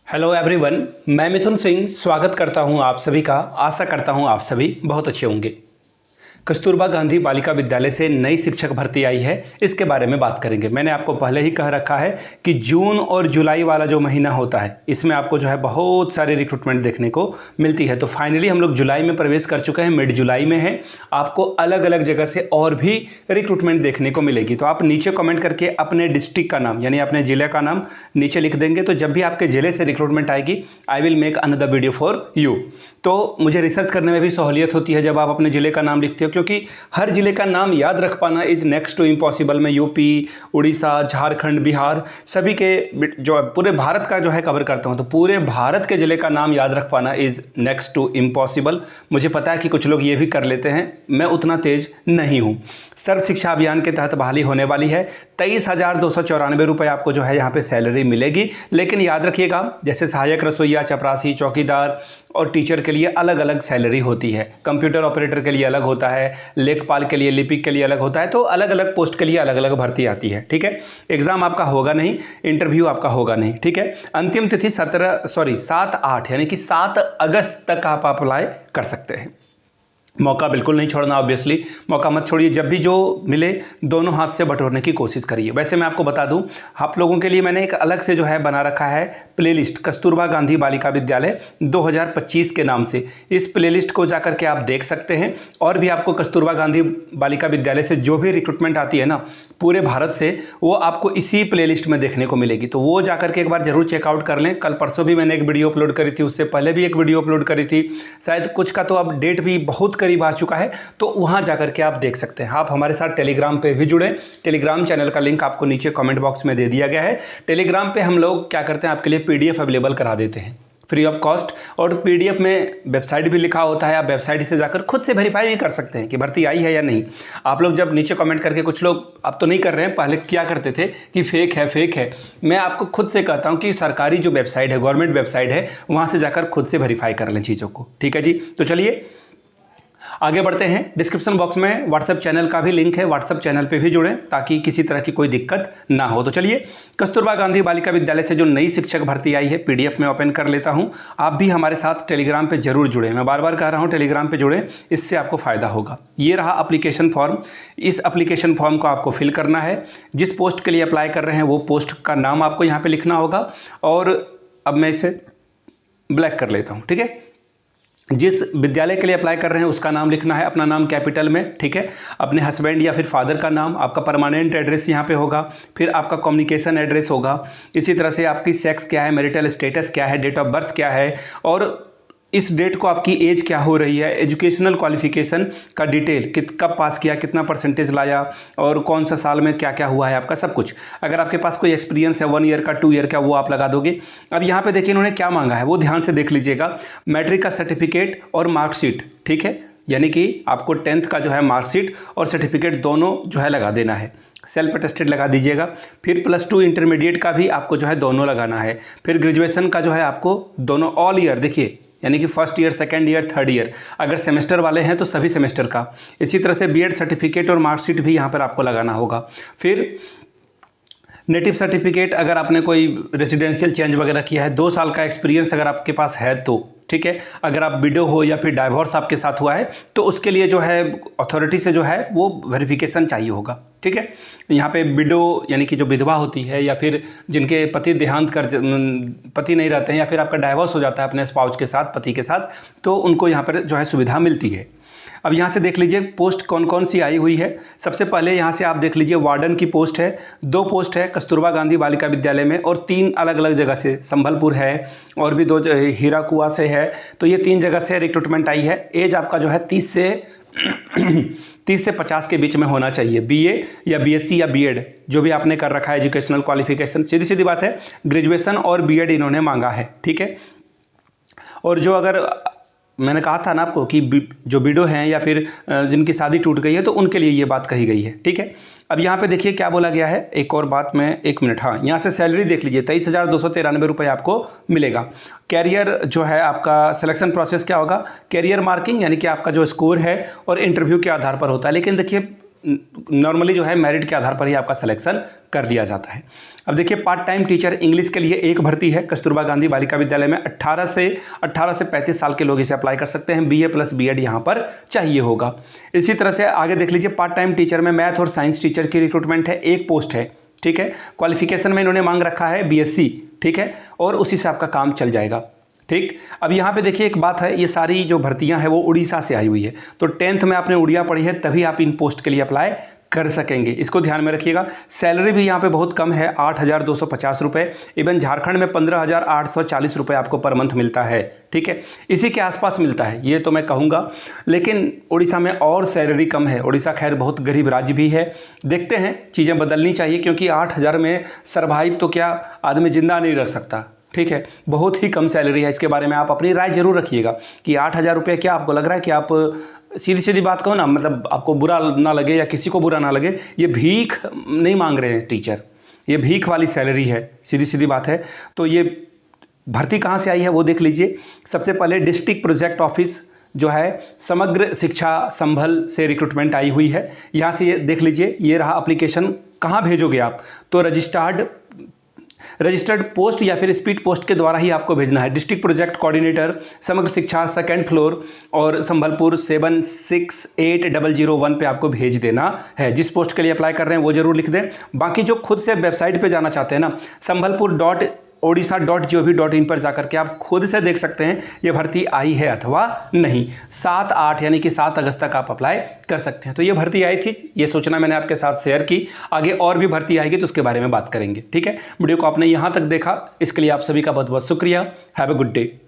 Hello everyone, मैं मिथुन सिंह स्वागत करता हूं आप सभी का। आशा करता हूं आप सभी बहुत अच्छे होंगे। कस्तूरबा गांधी बालिका विद्यालय से नई शिक्षक भर्ती आई है, इसके बारे में बात करेंगे। मैंने आपको पहले ही कह रखा है कि जून और जुलाई वाला जो महीना होता है इसमें आपको जो है बहुत सारी रिक्रूटमेंट देखने को मिलती है। तो फाइनली हम लोग जुलाई में प्रवेश कर चुके हैं, मिड जुलाई में है। आपको अलग अलग जगह से और भी रिक्रूटमेंट देखने को मिलेगी। तो आप नीचे कमेंट करके अपने डिस्ट्रिक्ट का नाम यानी अपने ज़िले का नाम नीचे लिख देंगे, तो जब भी आपके ज़िले से रिक्रूटमेंट आएगी I will make another video for you. तो मुझे रिसर्च करने में भी सहूलियत होती है जब आप अपने ज़िले का नाम लिखते हो, क्योंकि हर ज़िले का नाम याद रख पाना इज नेक्स्ट टू इम्पॉसिबल। मैं यूपी, उड़ीसा, झारखंड, बिहार सभी के जो पूरे भारत का जो है कवर करता हूँ, तो पूरे भारत के ज़िले का नाम याद रख पाना इज़ नेक्स्ट टू इम्पॉसिबल। मुझे पता है कि कुछ लोग ये भी कर लेते हैं, मैं उतना तेज नहीं हूँ। सर्व शिक्षा अभियान के तहत बहाली होने वाली है। 23,294 रुपये आपको जो है यहाँ पे सैलरी मिलेगी। लेकिन याद रखिएगा, जैसे सहायक रसोइया, चपरासी, चौकीदार और टीचर के लिए अलग अलग सैलरी होती है। कंप्यूटर ऑपरेटर के लिए अलग होता है, लेखपाल के लिए, लिपिक के लिए अलग होता है। तो अलग अलग पोस्ट के लिए अलग अलग भर्ती आती है। ठीक है, एग्जाम आपका होगा नहीं, इंटरव्यू आपका होगा नहीं। ठीक है, अंतिम तिथि 7/8 यानी कि 7 अगस्त तक आप अप्लाई कर सकते हैं। मौका बिल्कुल नहीं छोड़ना, ऑब्वियसली मौका मत छोड़िए। जब भी जो मिले दोनों हाथ से बटोरने की कोशिश करिए। वैसे मैं आपको बता दूं, आप लोगों के लिए मैंने एक अलग से जो है बना रखा है प्लेलिस्ट, कस्तूरबा गांधी बालिका विद्यालय 2025 के नाम से। इस प्लेलिस्ट को जाकर के आप देख सकते हैं। और भी आपको कस्तूरबा गांधी बालिका विद्यालय से जो भी रिक्रूटमेंट आती है ना पूरे भारत से, वो आपको इसी प्लेलिस्ट में देखने को मिलेगी। तो वो जाकर के एक बार जरूर चेकआउट कर लें। कल परसों भी मैंने एक वीडियो अपलोड करी थी, उससे पहले भी एक वीडियो अपलोड करी थी, शायद कुछ का तो अब डेट भी बहुत करीब आ चुका है। तो वहां जाकर के आप देख सकते हैं। आप हमारे साथ टेलीग्राम पे भी जुड़े। टेलीग्राम चैनल का लिंक आपको नीचे कमेंट बॉक्स में दे दिया गया है। टेलीग्राम पे हम लोग क्या करते हैं, आपके लिए पीडीएफ अवेलेबल करा देते हैं फ्री ऑफ कॉस्ट। और पीडीएफ में वेबसाइट भी लिखा होता है, आप वेबसाइट से जाकर खुद से वेरीफाई भी कर सकते हैं कि भर्ती आई है या नहीं। आप लोग जब नीचे कमेंट करके, कुछ लोग अब तो नहीं कर रहे हैं, पहले क्या करते थे कि फेक है फेक है। मैं आपको खुद से कहता हूं कि सरकारी जो वेबसाइट है, गवर्नमेंट वेबसाइट है, वहां से जाकर खुद से वेरीफाई कर लें चीज़ों को। ठीक है जी, तो चलिए आगे बढ़ते हैं। डिस्क्रिप्शन बॉक्स में व्हाट्सएप चैनल का भी लिंक है, व्हाट्सएप चैनल पे भी जुड़ें ताकि किसी तरह की कोई दिक्कत ना हो। तो चलिए, कस्तूरबा गांधी बालिका विद्यालय से जो नई शिक्षक भर्ती आई है पीडीएफ में ओपन कर लेता हूं। आप भी हमारे साथ टेलीग्राम पे जरूर जुड़ें। मैं बार बार कह रहा हूं टेलीग्राम पे जुड़ें, इससे आपको फ़ायदा होगा। ये रहा एप्लीकेशन फॉर्म। इस एप्लीकेशन फॉर्म को आपको फिल करना है। जिस पोस्ट के लिए अप्लाई कर रहे हैं वो पोस्ट का नाम आपको यहाँ पर लिखना होगा। और अब मैं इसे ब्लैक कर लेता हूँ। ठीक है, जिस विद्यालय के लिए अप्लाई कर रहे हैं उसका नाम लिखना है, अपना नाम कैपिटल में। ठीक है, अपने हस्बैंड या फिर फादर का नाम, आपका परमानेंट एड्रेस यहाँ पे होगा, फिर आपका कम्युनिकेशन एड्रेस होगा। इसी तरह से आपकी सेक्स क्या है, मैरिटल स्टेटस क्या है, डेट ऑफ बर्थ क्या है, और इस डेट को आपकी एज क्या हो रही है, एजुकेशनल क्वालिफिकेशन का डिटेल, कब पास किया, कितना परसेंटेज लाया, और कौन सा साल में क्या क्या हुआ है आपका, सब कुछ। अगर आपके पास कोई एक्सपीरियंस है 1 ईयर का, 2 ईयर का, वो आप लगा दोगे। अब यहाँ पे देखिए इन्होंने क्या मांगा है, वो ध्यान से देख लीजिएगा। मैट्रिक का सर्टिफिकेट और मार्कशीट। ठीक है, यानी कि आपको 10th का जो है मार्कशीट और सर्टिफिकेट दोनों जो है लगा देना है। सेल्फ अटेस्टेड लगा दीजिएगा। फिर +2 इंटरमीडिएट का भी आपको जो है दोनों लगाना है। फिर ग्रेजुएशन का जो है आपको दोनों ऑल ईयर, देखिए यानी कि first year, second year, third year, अगर सेमेस्टर वाले हैं तो सभी सेमेस्टर का। इसी तरह से बीएड सर्टिफिकेट और मार्कशीट भी यहाँ पर आपको लगाना होगा। फिर नेटिव सर्टिफिकेट, अगर आपने कोई रेजिडेंशियल चेंज वगैरह किया है, 2 साल का एक्सपीरियंस अगर आपके पास है तो ठीक है। अगर आप विडो हो या फिर डाइवोर्स आपके साथ हुआ है तो उसके लिए जो है अथॉरिटी से जो है वो वेरिफिकेशन चाहिए होगा। ठीक है, यहाँ पे विडो यानी कि जो विधवा होती है या फिर जिनके पति देहांत कर, पति नहीं रहते हैं, या फिर आपका डाइवोर्स हो जाता है अपने स्पाउस के साथ, पति के साथ, तो उनको यहाँ पर जो है सुविधा मिलती है। अब यहाँ से देख लीजिए पोस्ट कौन कौन सी आई हुई है। सबसे पहले यहाँ से आप देख लीजिए वार्डन की पोस्ट है, 2 पोस्ट है कस्तूरबा गांधी बालिका विद्यालय में, और 3 अलग अलग जगह से, संभलपुर है और भी 2 हीराकुआ से है। तो ये 3 जगह से रिक्रूटमेंट आई है। एज आपका जो है 30 से 50 के बीच में होना चाहिए। बीए या बीएससी या बीएड जो भी आपने कर रखा है, एजुकेशनल क्वालिफिकेशन, सीधी सीधी बात है, ग्रेजुएशन और बीएड इन्होंने मांगा है। ठीक है, और जो अगर मैंने कहा था ना आपको कि जो विडो हैं या फिर जिनकी शादी टूट गई है तो उनके लिए ये बात कही गई है। ठीक है, अब यहाँ पे देखिए क्या बोला गया है, एक और बात मैं 1 मिनट, हाँ यहाँ से सैलरी देख लीजिए, 23,293 रुपये आपको मिलेगा। कैरियर जो है आपका सिलेक्शन प्रोसेस क्या होगा, कैरियर मार्किंग यानी कि आपका जो स्कोर है और इंटरव्यू के आधार पर होता है। लेकिन देखिए नॉर्मली जो है मेरिट के आधार पर ही आपका सिलेक्शन कर दिया जाता है। अब देखिए, पार्ट टाइम टीचर इंग्लिश के लिए एक भर्ती है कस्तूरबा गांधी बालिका विद्यालय में। 18 से 35 साल के लोग इसे अप्लाई कर सकते हैं। BA प्लस BEd यहाँ पर चाहिए होगा। इसी तरह से आगे देख लीजिए, पार्ट टाइम टीचर में मैथ और साइंस टीचर की रिक्रूटमेंट है, एक पोस्ट है, ठीक है। क्वालिफिकेशन में इन्होंने मांग रखा है BSc, ठीक है, और उसी से आपका काम चल जाएगा, ठीक। अब यहाँ पे देखिए एक बात है, ये सारी जो भर्तियां हैं वो उड़ीसा से आई हुई है, तो 10th में आपने उड़िया पढ़ी है तभी आप इन पोस्ट के लिए अप्लाई कर सकेंगे, इसको ध्यान में रखिएगा। सैलरी भी यहाँ पे बहुत कम है, 8,250 रुपये। इवन झारखंड में 15,840 रुपये आपको पर मंथ मिलता है, ठीक है, इसी के आसपास मिलता है ये तो मैं कहूँगा। लेकिन उड़ीसा में और सैलरी कम है। उड़ीसा खैर बहुत गरीब राज्य भी है, देखते हैं, चीज़ें बदलनी चाहिए, क्योंकि 8,000 में सर्वाइव तो क्या आदमी जिंदा नहीं रख सकता, ठीक है, बहुत ही कम सैलरी है। इसके बारे में आप अपनी राय जरूर रखिएगा कि 8,000 रुपये क्या आपको लग रहा है कि आप, सीधी सीधी बात कहो ना, मतलब आपको बुरा ना लगे या किसी को बुरा ना लगे, ये भीख नहीं मांग रहे हैं टीचर, ये भीख वाली सैलरी है, सीधी सीधी बात है। तो ये भर्ती कहाँ से आई है वो देख लीजिए। सबसे पहले डिस्ट्रिक्ट प्रोजेक्ट ऑफिस जो है समग्र शिक्षा संभल से रिक्रूटमेंट आई हुई है। यहाँ से ये देख लीजिए, ये रहा एप्लीकेशन। कहाँ भेजोगे आप, तो रजिस्टर्ड पोस्ट या फिर स्पीड पोस्ट के द्वारा ही आपको भेजना है। डिस्ट्रिक्ट प्रोजेक्ट कोऑर्डिनेटर समग्र शिक्षा, 2nd फ्लोर और संभलपुर 768001 पे आपको भेज देना है। जिस पोस्ट के लिए अप्लाई कर रहे हैं वो जरूर लिख दें। बाकी जो खुद से वेबसाइट पे जाना चाहते हैं ना, संभलपुर.odisha.gov.in पर जाकर के आप खुद से देख सकते हैं ये भर्ती आई है अथवा नहीं। 7-8 यानी कि 7 अगस्त तक आप अप्लाई कर सकते हैं। तो ये भर्ती आई थी, ये सूचना मैंने आपके साथ शेयर की। आगे और भी भर्ती आएगी तो उसके बारे में बात करेंगे, ठीक है। वीडियो को आपने यहाँ तक देखा, इसके लिए आप सभी का बहुत बहुत शुक्रिया। Have a good day.